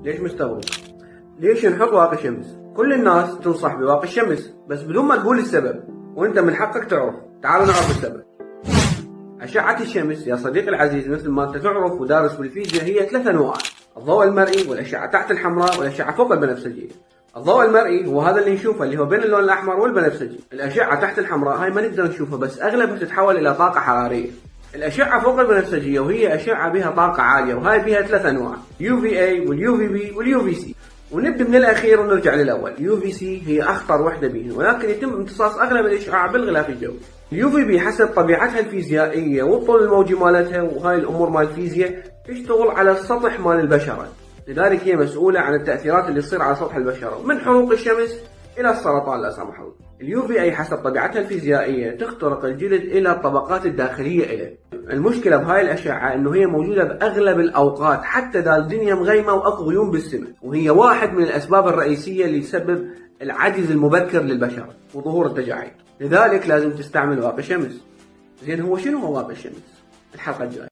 ليش مستغرب؟ ليش نحط واقي شمس؟ كل الناس تنصح بواقي الشمس بس بدون ما تقول السبب، وانت من حقك تعرف. تعال نعرف السبب. أشعة الشمس يا صديقي العزيز مثل ما انت تعرف ودارس بالفيزياء هي 3 أنواع: الضوء المرئي والأشعة تحت الحمراء والأشعة فوق البنفسجية. الضوء المرئي هو هذا اللي نشوفه اللي هو بين اللون الأحمر والبنفسجي. الأشعة تحت الحمراء هاي ما نقدر نشوفها بس أغلبها تتحول إلى طاقة حرارية. الأشعة فوق البنفسجية وهي أشعة بها طاقة عالية وهاي فيها 3 أنواع: UVA والUVB والUVC. ونبدأ من الأخير ونرجع للأول. UVC هي أخطر وحدة بيهم ولكن يتم امتصاص أغلب الإشعاع بالغلاف الجوي. UVB حسب طبيعتها الفيزيائية والطول الموجي مالتها وهاي الأمور مال الفيزياء تشتغل على السطح مال البشرة، لذلك هي مسؤولة عن التأثيرات اللي تصير على سطح البشرة من حروق الشمس إلى السرطان لا سمح الله. الUVA حسب طبيعتها الفيزيائية تخترق الجلد إلى الطبقات الداخلية إليه. المشكلة بهاي الأشعة إنه هي موجودة بأغلب الأوقات حتى إذا الدنيا مغيمة وأكو غيوم بالسماء، وهي واحد من الأسباب الرئيسية اللي تسبب العجز المبكر للبشر وظهور التجاعيد، لذلك لازم تستعمل واقي شمس. زين، هو شنو هو واقي الشمس؟ الحلقة الجاية.